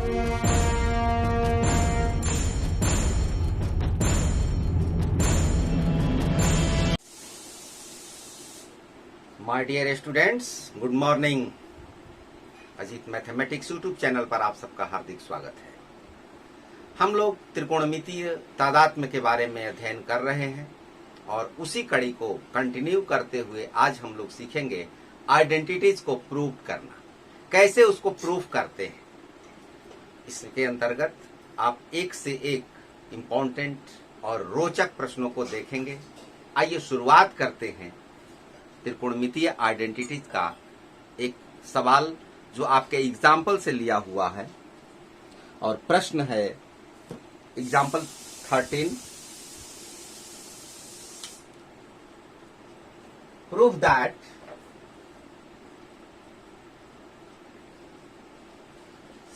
My dear students, good morning. Ajit mathematics YouTube channel पर आप सबका हार्दिक स्वागत है। हम लोग त्रिकोणमितीय तादात्म्य के बारे में अध्ययन कर रहे हैं और उसी कड़ी को कंटिन्यू करते हुए आज हम लोग सीखेंगे आइडेंटिटीज को प्रूव करना, कैसे उसको प्रूव करते हैं। इसके अंतर्गत आप एक से एक इम्पोर्टेंट और रोचक प्रश्नों को देखेंगे। आइए शुरुआत करते हैं त्रिकोणमितीय आइडेंटिटीज का एक सवाल जो आपके एग्जाम्पल से लिया हुआ है। और प्रश्न है example 13, prove that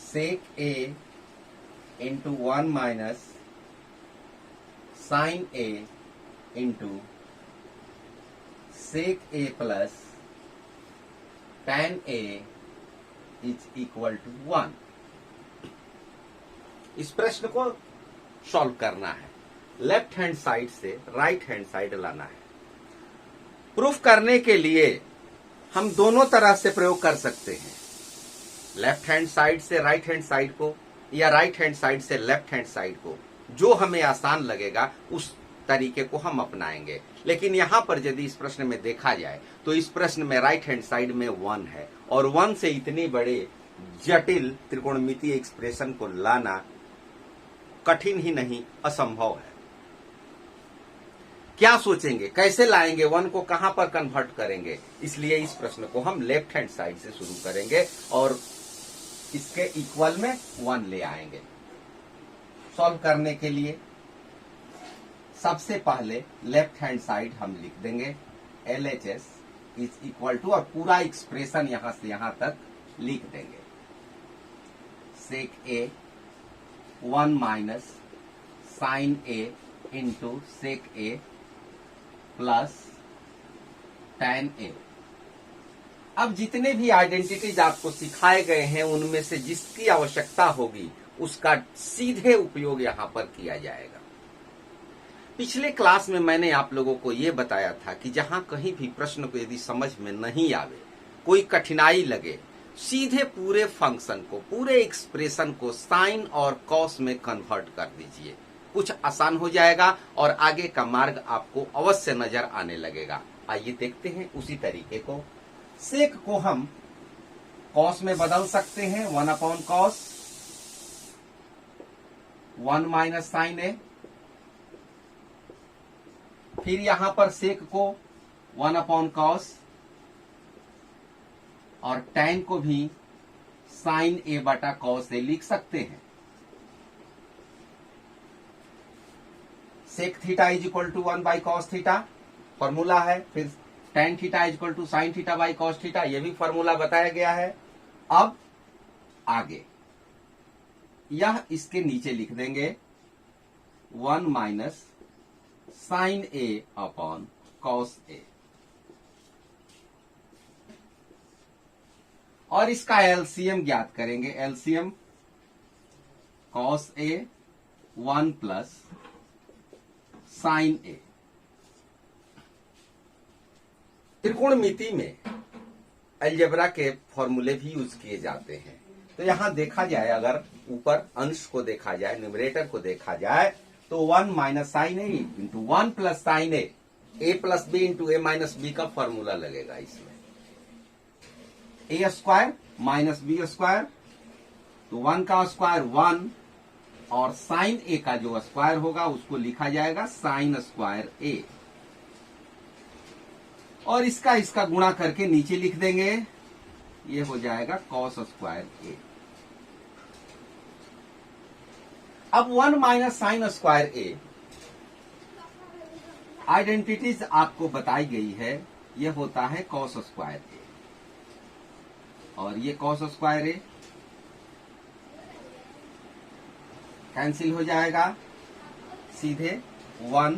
sec a into 1 minus sin a into sec a plus tan a is equal to 1। इस प्रश्न को सॉल्व करना है, लेफ्ट हैंड साइड से राइट हैंड साइड लाना है। प्रूफ करने के लिए हम दोनों तरह से प्रयोग कर सकते हैं, लेफ्ट हैंड साइड से राइट हैंड साइड को या राइट हैंड साइड से लेफ्ट हैंड साइड को। जो हमें आसान लगेगा उस तरीके को हम अपनाएंगे। लेकिन यहां पर यदि इस प्रश्न में देखा जाए तो इस प्रश्न में राइट हैंड साइड में 1 है और 1 से इतनी बड़े जटिल त्रिकोणमितीय एक्सप्रेशन को लाना कठिन ही नहीं, असंभव है। क्या सोचेंगे, कैसे लाएंगे, 1 को कहां पर कन्वर्ट करेंगे? इसलिए इस प्रश्न को हम लेफ्ट हैंड साइड से शुरू करेंगे और इसके इक्वल में 1 ले आएंगे। सॉल्व करने के लिए सबसे पहले लेफ्ट हैंड साइड हम लिख देंगे LHS इज इक्वल टू, और पूरा एक्सप्रेशन यहां से यहां तक लिख देंगे। sec a 1 minus sin a into sec a plus tan a। अब जितने भी आइडेंटिटीज आपको सिखाए गए हैं उनमें से जिसकी आवश्यकता होगी उसका सीधे उपयोग यहां पर किया जाएगा। पिछले क्लास में मैंने आप लोगों को यह बताया था कि जहां कहीं भी प्रश्न को यदि समझ में नहीं आवे, कोई कठिनाई लगे, सीधे पूरे फंक्शन को, पूरे एक्सप्रेशन को साइन और कॉस में कन्वर्ट कर दीजिए। कुछ आसान हो जाएगा और आगे का मार्ग आपको अवश्य नजर आने लगेगा। आइए देखते हैं उसी तरीके को। सेक को हम कॉस में बदल सकते हैं, 1 अपॉन कॉस 1 माइनस साइन ए। फिर यहां पर सेक को 1 अपॉन कॉस और tan को भी साइन ए बटा कॉस ए लिख सकते हैं। Sec theta is equal to 1 by cos theta formula है। फिर tan theta is equal to sine theta by cos theta, यह भी फॉर्मूला बताया गया है। अब आगे यह इसके नीचे लिख देंगे 1 minus sign A upon cos A, और इसका एलसीएम ज्ञात करेंगे। LCM cos A 1 plus sine ए। त्रिकोणमिति में अलजेब्रा के फॉर्मूले भी यूज किए जाते हैं। तो यहां देखा जाए, अगर ऊपर अंश को देखा जाए, न्यूमरेटर को देखा जाए, तो 1 minus sign A into 1 plus sine A plus B into A minus B का फॉर्मूला लगेगा। इसमें ए स्क्वायर माइनस बी स्क्वायर, तो 1 का स्क्वायर 1 और साइन ए का जो स्क्वायर होगा उसको लिखा जाएगा साइन स्क्वायर ए, और इसका गुणा करके नीचे लिख देंगे, ये हो जाएगा कॉस स्क्वायर ए। अब 1 माइनस साइन स्क्वायर ए आइडेंटिटीज आपको बताई गई है, यह होता है कॉस स्क्वायर ए, और ये कॉस स्क्वायर ए कैंसिल हो जाएगा, सीधे 1।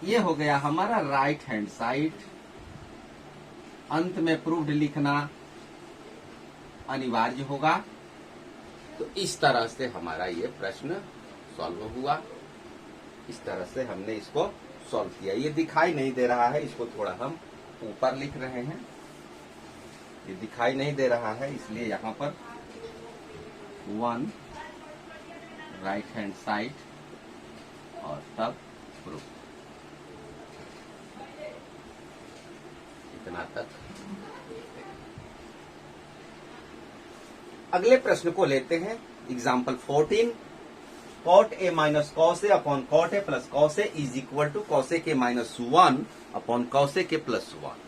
ये हो गया हमारा राइट हैंड साइड। अंत में प्रूव्ड लिखना अनिवार्य होगा। तो इस तरह से हमारा ये प्रश्न सॉल्व हुआ। इस तरह से हमने इसको सॉल्व किया। ये दिखाई नहीं दे रहा है, इसको थोड़ा हम ऊपर लिख रहे हैं। ये दिखाई नहीं दे रहा है, इसलिए यहां पर 1 राइट हैंड साइड और तब प्रूफ। इतना तक। अगले प्रश्न को लेते हैं। Example 14। cot a minus cos a upon cot a plus cos a is equal to cos a के माइनस 1 अपॉन cos a के प्लस 1।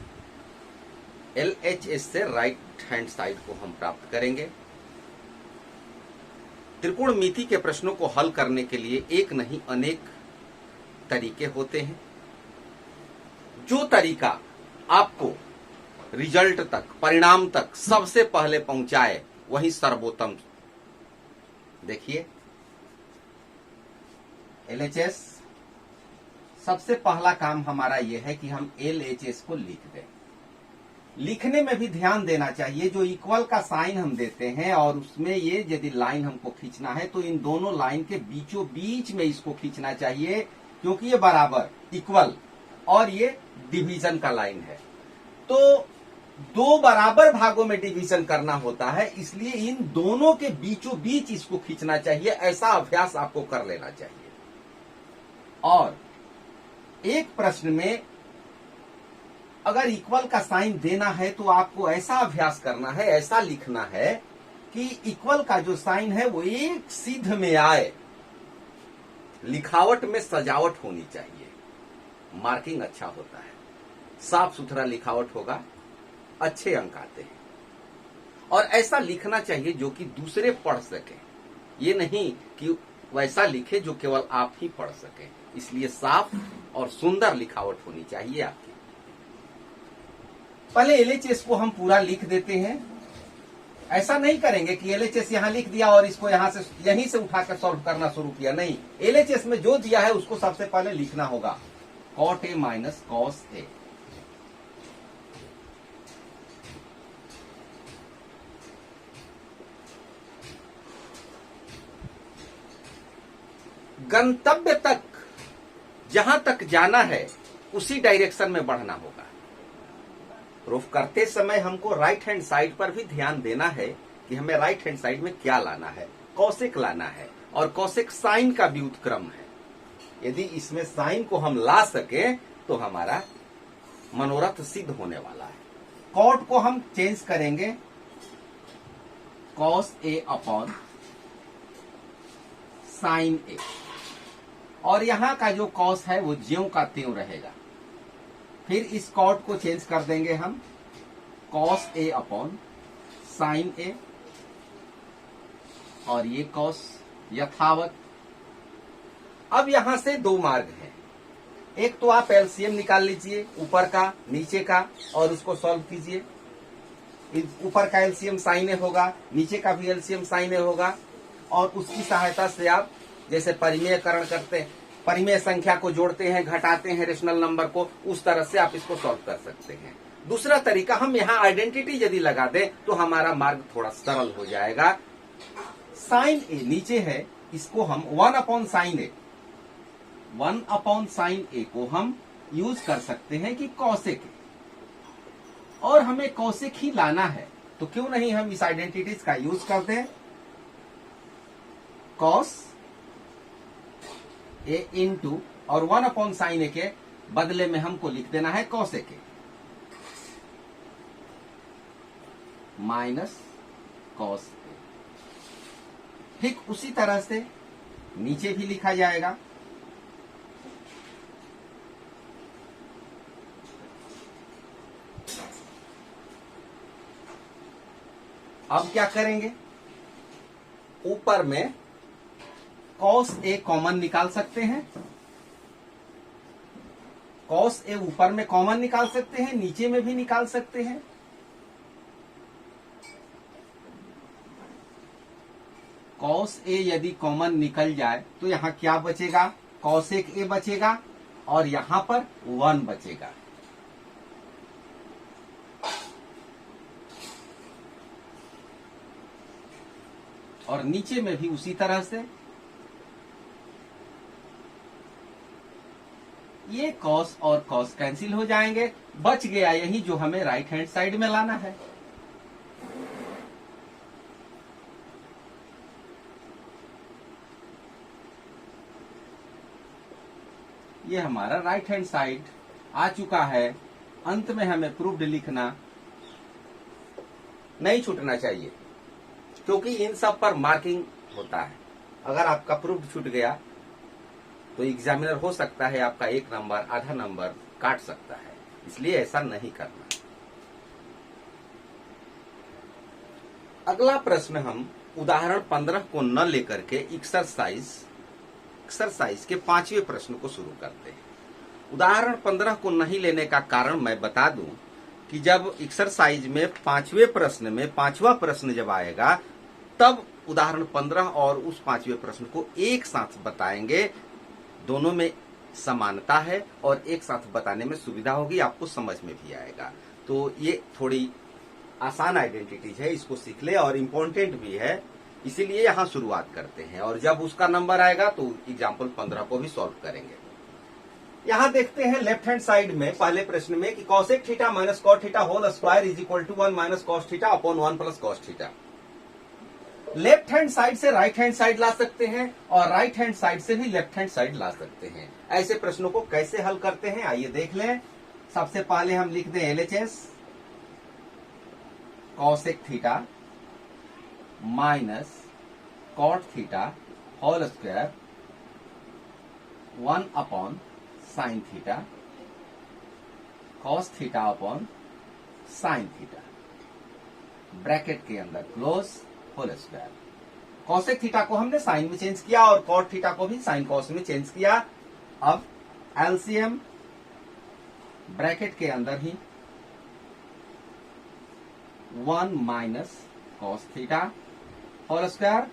LHS से राइट हैंड साइड को हम प्राप्त करेंगे। त्रिकोणमिति के प्रश्नों को हल करने के लिए एक नहीं अनेक तरीके होते हैं। जो तरीका आपको रिजल्ट तक, परिणाम तक सबसे पहले पहुंचाए, वही सर्वोत्तम। देखिए, LHS सबसे पहला काम हमारा यह है कि हम LHS को लिख दें। लिखने में भी ध्यान देना चाहिए। जो इक्वल का साइन हम देते हैं और उसमें ये यदि लाइन हमको खींचना है तो इन दोनों लाइन के बीचों बीच में इसको खींचना चाहिए, क्योंकि ये बराबर, इक्वल और ये डिवीजन का लाइन है। तो दो बराबर भागों में डिवीजन करना होता है, इसलिए इन दोनों के बीचों बीच इसको खींचना चाहिए। ऐसा अभ्यास आपको कर लेना चाहिए। और एक प्रश्न में अगर इक्वल का साइन देना है तो आपको ऐसा अभ्यास करना है, ऐसा लिखना है कि इक्वल का जो साइन है वो एक सीध में आए। लिखावट में सजावट होनी चाहिए, मार्किंग अच्छा होता है। साफ सुथरा लिखावट होगा, अच्छे अंक आते हैं। और ऐसा लिखना चाहिए जो कि दूसरे पढ़ सके। ये नहीं कि वैसा लिखे जो केवल आप ही पढ़ सके। इसलिए साफ और सुंदर लिखावट होनी चाहिए आपकी। पहले LHS को हम पूरा लिख देते हैं। ऐसा नहीं करेंगे कि LHS यहां लिख दिया और इसको यहीं से उठाकर सॉल्व करना शुरू किया। नहीं, LHS में जो दिया है उसको सबसे पहले लिखना होगा। cot a minus cos a। गंतव्य तक जहां तक जाना है उसी डायरेक्शन में बढ़ना होगा। प्रूफ करते समय हमको राइट हैंड साइड पर भी ध्यान देना है कि हमें राइट हैंड साइड में क्या लाना है। कौशिक लाना है और कौशिक साइन का भी उत्क्रम है। यदि इसमें साइन को हम ला सके तो हमारा मनोरथ सिद्ध होने वाला है। कॉट को हम चेंज करेंगे cos a upon sine a, और यहां का जो cos है वो ज्यों का त्यों रहेगा। फिर इस कॉट को चेंज कर देंगे हम cos a upon sine a, और ये cos यथावत। अब यहां से दो मार्ग हैं। एक तो आप एलसीएम निकाल लीजिए, ऊपर का नीचे का, और उसको सॉल्व कीजिए। ऊपर का एलसीएम साइन ए होगा, नीचे का भी एलसीएम साइन ए होगा, और उसकी सहायता से आप जैसे परिमेयकरण करते हैं, परिमेय संख्या को जोड़ते हैं, घटाते हैं रेशनल नंबर को, उस तरह से आप इसको सॉल्व कर सकते हैं। दूसरा तरीका, हम यहाँ आइडेंटिटी यदि लगा दें तो हमारा मार्ग थोड़ा सरल हो जाएगा। साइन ए नीचे है, इसको हम 1 अपॉन साइन ए, 1 अपॉन साइन ए को हम यूज कर सकते हैं कि कौशिक, और हमें कौशिक ही लाना है तो क्यों नहीं हम इस आइडेंटिटीज का यूज करते हैं। कॉस ए इंटू, और 1 अपॉन साइन ए के बदले में हमको लिख देना है कौशिक ए माइनस कॉस ए। ठीक उसी तरह से नीचे भी लिखा जाएगा। अब क्या करेंगे, ऊपर में cos a कॉमन निकाल सकते हैं। cos a ऊपर में कॉमन निकाल सकते हैं, नीचे में भी निकाल सकते हैं। cos a यदि कॉमन निकल जाए तो यहां क्या बचेगा, cosec a बचेगा, और यहां पर 1 बचेगा। और नीचे में भी उसी तरह से। ये कॉस और कॉस कैंसिल हो जाएंगे, बच गया यही जो हमें राइट हैंड साइड में लाना है। ये हमारा राइट हैंड साइड आ चुका है। अंत में हमें प्रूफ्ड लिखना नहीं छूटना चाहिए, क्योंकि इन सब पर मार्किंग होता है। अगर आपका प्रूफ्ड छूट गया तो एग्जामिनर हो सकता है आपका 1 नंबर आधा नंबर काट सकता है, इसलिए ऐसा नहीं करना। अगला प्रश्न हम उदाहरण 15 को न लेकर के एक्सरसाइज के 5वें प्रश्न को शुरू करते हैं। उदाहरण 15 को नहीं लेने का कारण मैं बता दूं कि जब एक्सरसाइज में 5वें प्रश्न में 5वां प्रश्न जब आएगा तब उदाहरण 15 और उस 5वें प्रश्न को एक साथ बताएंगे। दोनों में समानता है और एक साथ बताने में सुविधा होगी, आपको समझ में भी आएगा। तो ये थोड़ी आसान आइडेंटिटीज है, इसको सीख ले और इम्पोर्टेंट भी है, इसीलिए यहां शुरुआत करते हैं। और जब उसका नंबर आएगा तो एग्जाम्पल 15 को भी सॉल्व करेंगे। यहां देखते हैं लेफ्ट हैंड साइड में पहले प्रश्न में कि cosec theta minus cot theta whole square is equal to 1 minus cos theta upon 1 plus cos theta. Left hand side से राइट हैंड साइड ला सकते हैं और राइट हैंड साइड से भी लेफ्ट हैंड साइड ला सकते हैं। ऐसे प्रश्नों को कैसे हल करते हैं आइए देख लें। सबसे पहले हम लिख दें LHS cosec theta minus cot theta whole square 1 upon sine theta cos theta upon sine theta, bracket के अंदर close whole square. Cosec theta को हमने साइन में चेंज किया और कॉट थीटा को भी साइन कॉस में चेंज किया। अब एलसीएम ब्रैकेट के अंदर ही 1 minus cos theta whole square.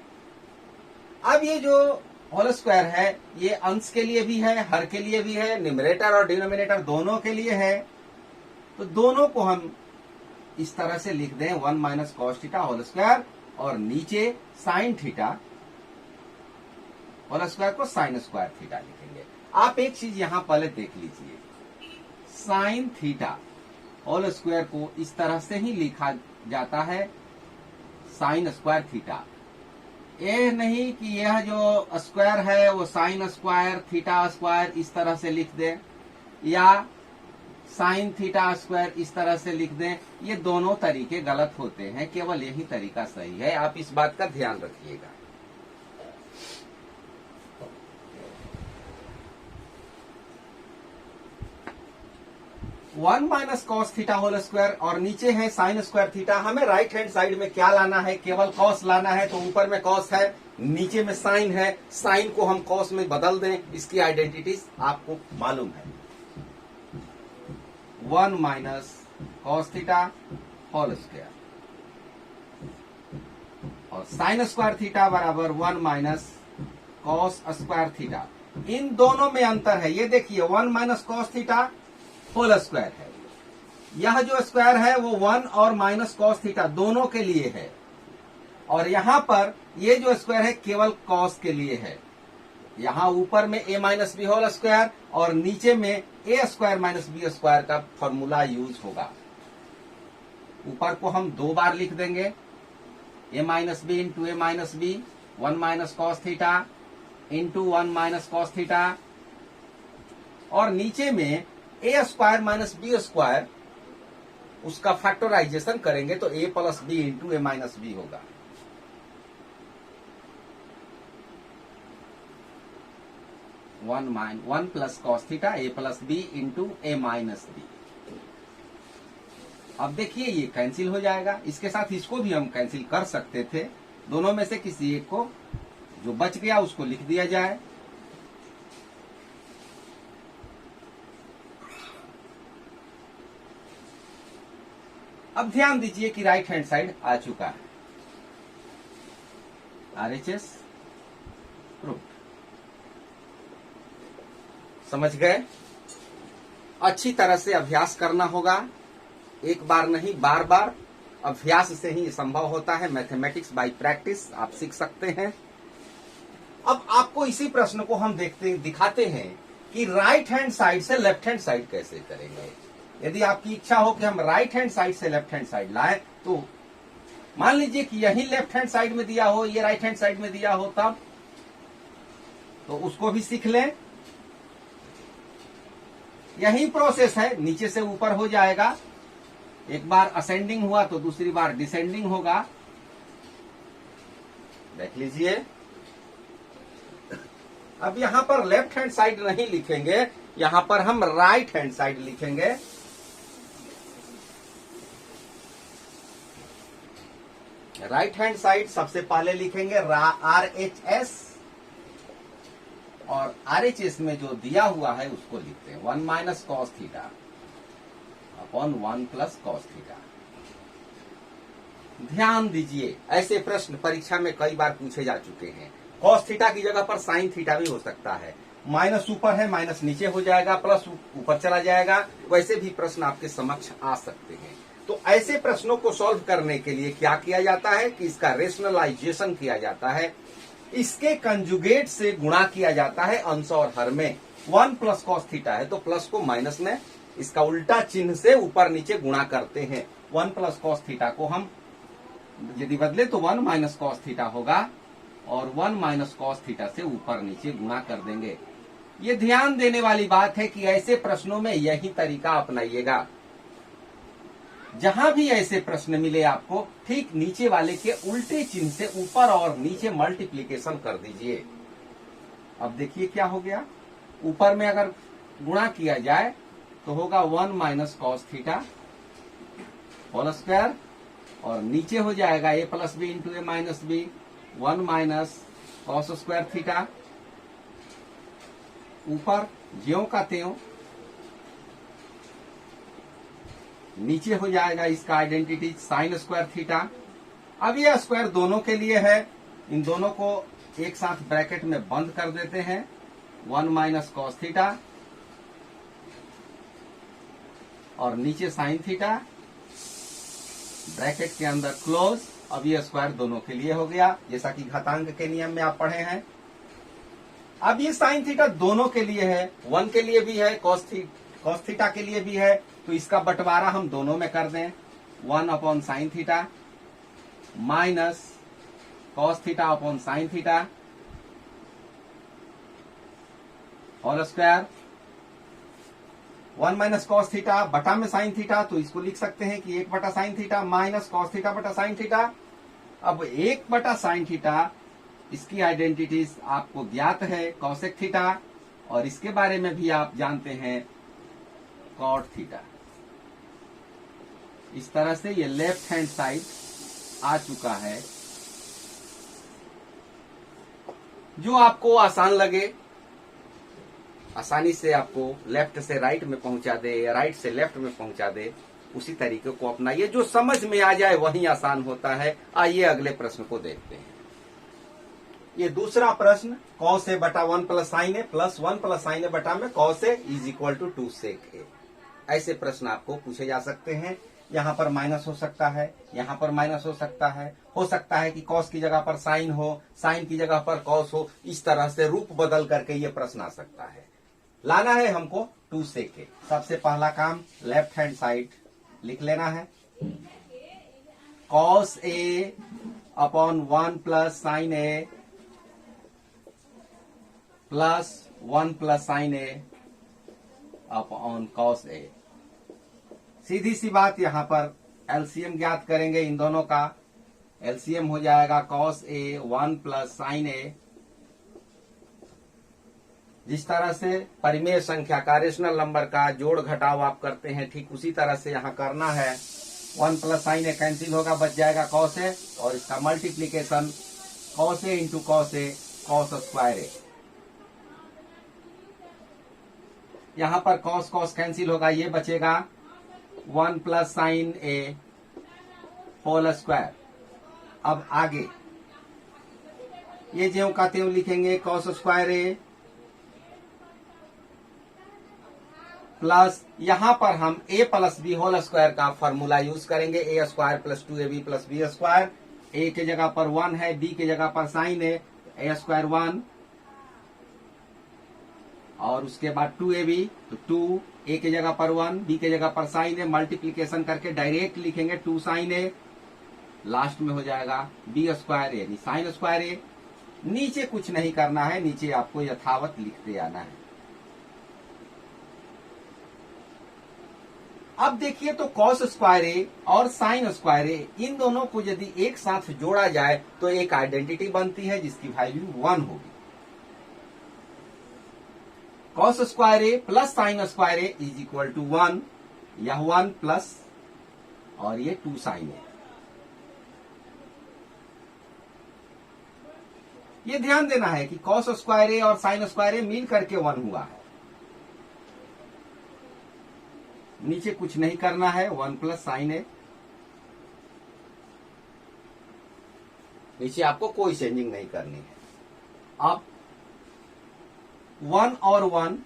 अब ये जो होल स्क्वायर है ये अंश के लिए भी है, हर के लिए भी है, न्यूमरेटर और डिनोमिनेटर दोनों के लिए है। तो दोनों को हम इस तरह से लिख दें 1 minus cos theta whole square और नीचे साइन थीटा होल स्क्वायर को साइन स्क्वायर थीटा लिखेंगे। आप एक चीज यहां पहले देख लीजिए, साइन थीटा होल स्क्वायर को इस तरह से ही लिखा जाता है साइन स्क्वायर थीटा। ये नहीं कि यह जो स्क्वायर है वो साइन स्क्वायर थीटा स्क्वायर इस तरह से लिख दें या साइन थीटा स्क्वायर इस तरह से लिख दें। ये दोनों तरीके गलत होते हैं, केवल यही तरीका सही है, आप इस बात का ध्यान रखिएगा। One minus cos theta whole square और नीचे है साइन स्क्वायर थीटा। हमें राइट हैंड साइड में क्या लाना है, केवल कॉस लाना है। तो ऊपर में कॉस है, नीचे में साइन है, साइन को हम कॉस में बदल दें, इसकी आइडेंटिटीज आपको मालूम है। 1 minus cos theta whole square और साइन स्क्वायर थीटा बराबर 1 माइनस कॉस स्क्वायर थीटा। इन दोनों में अंतर है, ये देखिए 1 minus cos theta whole square है, यह जो स्क्वायर है वो 1 और माइनस कॉस थीटा दोनों के लिए है, और यहां पर ये जो स्क्वायर है केवल कॉस के लिए है। यहां ऊपर में a minus B whole square और नीचे में a square minus B square का फॉर्मूला यूज होगा। ऊपर को हम 2 बार लिख देंगे, a minus B into a minus B, 1 minus cos theta into 1 minus cos theta, और नीचे में a square minus B square, उसका फैक्टराइजेशन करेंगे तो a plus B into A minus B होगा। One plus cos theta A plus B into A minus B. अब देखिए ये कैंसिल हो जाएगा, इसके साथ इसको भी हम कैंसिल कर सकते थे। दोनों में से किसी एक को जो बच गया उसको लिख दिया जाए। अब ध्यान दीजिए कि राइट हैंड साइड आ चुका है। RHS प्रूफ समझ गए। अच्छी तरह से अभ्यास करना होगा, एक बार नहीं बार बार, अभ्यास से ही संभव होता है। मैथमेटिक्स बाय प्रैक्टिस आप सीख सकते हैं। अब आपको इसी प्रश्न को हम दिखाते हैं कि राइट हैंड साइड से लेफ्ट हैंड साइड कैसे करेंगे। यदि आपकी इच्छा हो कि हम राइट हैंड साइड से लेफ्ट हैंड साइड लाएं, तो मान लीजिए कि यही लेफ्ट हैंड साइड में दिया हो, ये राइट हैंड साइड में दिया हो, तब तो उसको भी सीख लें। यही प्रोसेस है, नीचे से ऊपर हो जाएगा। एक बार असेंडिंग हुआ तो दूसरी बार डिसेंडिंग होगा। देख लीजिए, अब यहां पर लेफ्ट हैंड साइड नहीं लिखेंगे, यहां पर हम राइट हैंड साइड लिखेंगे। राइट हैंड साइड सबसे पहले लिखेंगे RHS, और RHS में जो दिया हुआ है उसको लिखते हैं 1 minus cos theta upon 1 plus cos theta. ध्यान दीजिए, ऐसे प्रश्न परीक्षा में कई बार पूछे जा चुके हैं। कॉस थीटा की जगह पर साइन थीटा भी हो सकता है। माइनस ऊपर है, माइनस नीचे हो जाएगा, प्लस ऊपर चला जाएगा। वैसे भी प्रश्न आपके समक्ष आ सकते हैं। तो ऐसे प्रश्नों को सॉल्व करने के लिए क्या किया जाता है कि इसका रेशनलाइजेशन किया जाता है, इसके कंजुगेट से गुणा किया जाता है अंश और हर में। 1 प्लस कॉस थीटा है तो प्लस को माइनस में इसका उल्टा चिन्ह से ऊपर नीचे गुणा करते हैं। 1 प्लस कॉस थीटा को हम यदि बदले तो 1 माइनस कॉस थीटा होगा, और 1 माइनस कॉस थीटा से ऊपर नीचे गुणा कर देंगे। ये ध्यान देने वाली बात है कि ऐसे प्रश्नों में यही तरीका अपनाइएगा। जहां भी ऐसे प्रश्न मिले आपको, ठीक नीचे वाले के उल्टे चिन्ह से ऊपर और नीचे मल्टीप्लीकेशन कर दीजिए। अब देखिए क्या हो गया, ऊपर में अगर गुणा किया जाए तो होगा 1 minus cos theta whole square, और नीचे हो जाएगा a plus B into A minus B 1 minus cos square theta. ऊपर ज्यों का त्यों, नीचे हो जाएगा इसका आइडेंटिटी साइन स्क्वायर थीटा। अब यह स्क्वायर दोनों के लिए है, इन दोनों को एक साथ ब्रैकेट में बंद कर देते हैं। 1 माइनस कॉस थीटा और नीचे साइन थीटा, ब्रैकेट के अंदर क्लोज। अब यह स्क्वायर दोनों के लिए हो गया, जैसा कि घातांक के नियम में आप पढ़े हैं। अब ये साइन थीटा दोनों के लिए है, 1 के लिए भी है, कॉस थीटा के लिए भी है, तो इसका बंटवारा हम दोनों में कर दें। 1 upon sine theta minus cos theta upon sine theta whole square. 1 minus cos theta बटा में साइन थीटा, तो इसको लिख सकते हैं कि 1 बटा sign theta minus cos theta बटा साइन थीटा। अब 1 बटा साइन थीटा, इसकी आइडेंटिटीज आपको ज्ञात है, कॉसेक थीटा, और इसके बारे में भी आप जानते हैं, कॉट थीटा। इस तरह से ये लेफ्ट हैंड साइड आ चुका है। जो आपको आसान लगे, आसानी से आपको लेफ्ट से राइट में पहुंचा दे या राइट से लेफ्ट में पहुंचा दे, उसी तरीके को अपनाइए। जो समझ में आ जाए वही आसान होता है। आइए अगले प्रश्न को देखते हैं। ये दूसरा प्रश्न, कॉस ए बटा 1 plus sine A plus 1 plus sine A बटा में cos A is equal to 2 sec A. ऐसे प्रश्न आपको पूछे जा सकते हैं। यहाँ पर माइनस हो सकता है, यहाँ पर माइनस हो सकता है कि कॉस की जगह पर साइन हो, साइन की जगह पर कॉस हो। इस तरह से रूप बदल करके ये प्रश्न आ सकता है। लाना है हमको 2 सेक ए। सबसे पहला काम, लेफ्ट हैंड साइड लिख लेना है। Cos A upon 1 plus sine A plus 1 plus sine A upon cos A. सीधी सी बात, यहां पर एलसीएम ज्ञात करेंगे इन दोनों का। एलसीएम हो जाएगा कॉस ए 1 प्लस साइन ए। जिस तरह से परिमेय संख्या का, रेशनल नंबर का जोड़ घटाव आप करते हैं, ठीक उसी तरह से यहां करना है। 1 प्लस साइन ए कैंसिल होगा, बच जाएगा कॉस ए, और इसका multiplication cos A into cos A, cos square ए। यहां पर कॉस कॉस कैंसिल होगा, ये बचेगा 1 प्लस साइन ए होल स्क्वायर। अब आगे ये ज्यों का त्यों लिखेंगे, कॉस स्क्वायर ए प्लस यहां पर हम a plus B whole square का फॉर्मूला यूज करेंगे, a square plus 2ab plus B square. a के जगह पर 1 है, b के जगह पर साइन है, a स्क्वायर 1 और उसके बाद 2ab तो 2, a के जगह पर 1, b के जगह पर साइन है, मल्टीप्लीकेशन करके डायरेक्ट लिखेंगे 2 साइन a, लास्ट में हो जाएगा b स्क्वायर यानी साइन स्क्वायर a। नीचे कुछ नहीं करना है, नीचे आपको यथावत लिखते आना है। अब देखिए तो कॉस स्क्वायर ए और साइन स्क्वायर ए, इन दोनों को यदि एक साथ जोड़ा जाए तो एक आइडेंटिटी बनती है जिसकी वैल्यू 1 होगी। Cos square A plus sine square A is equal to 1, यह 1 प्लस और ये 2 साइन ए। ये ध्यान देना है कि कॉस स्क्वायर ए और साइन स्क्वायर ए मिल करके 1 हुआ है। नीचे कुछ नहीं करना है, 1 प्लस साइन ए। नीचे आपको कोई चेंजिंग नहीं करनी है। अब 1 और 1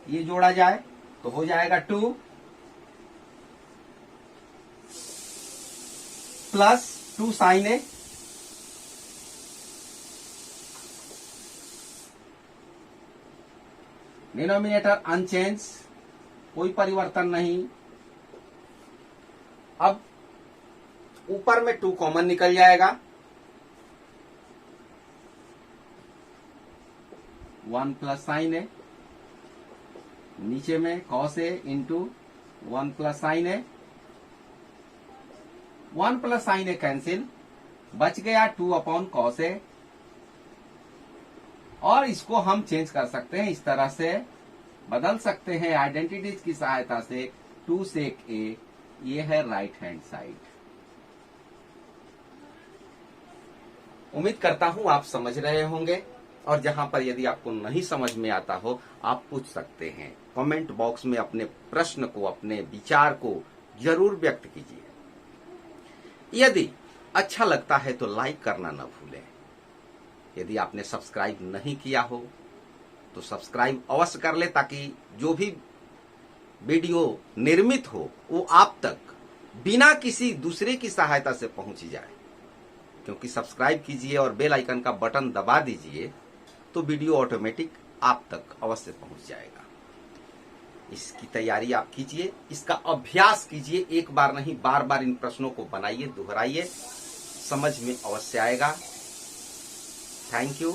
ये जोड़ा जाए तो हो जाएगा 2 प्लस 2 साइन ए डिनोमिनेटर अनचेंज, कोई परिवर्तन नहीं। अब ऊपर में 2 कॉमन निकल जाएगा, 1 प्लस साइन ए, नीचे में कॉस ए इंटू 1 प्लस साइन ए, 1 प्लस साइन ए कैंसिल, बच गया 2 अपॉन कॉस ए। और इसको हम चेंज कर सकते हैं, इस तरह से बदल सकते हैं आइडेंटिटीज की सहायता से। 2 सेक ए, ये है राइट हैंड साइड। उम्मीद करता हूं आप समझ रहे होंगे, और जहां पर यदि आपको नहीं समझ में आता हो आप पूछ सकते हैं। कमेंट बॉक्स में अपने प्रश्न को, अपने विचार को जरूर व्यक्त कीजिए। यदि अच्छा लगता है तो लाइक करना न भूलें। यदि आपने सब्सक्राइब नहीं किया हो तो सब्सक्राइब अवश्य कर ले, ताकि जो भी वीडियो निर्मित हो वो आप तक बिना किसी दूसरे की सहायता से पहुंच जाए। क्योंकि सब्सक्राइब कीजिए और बेल आइकन का बटन दबा दीजिए तो वीडियो ऑटोमेटिक आप तक अवश्य पहुंच जाएगा। इसकी तैयारी आप कीजिए, इसका अभ्यास कीजिए, एक बार नहीं बार बार इन प्रश्नों को बनाइए, दोहराइए, समझ में अवश्य आएगा। Thank you.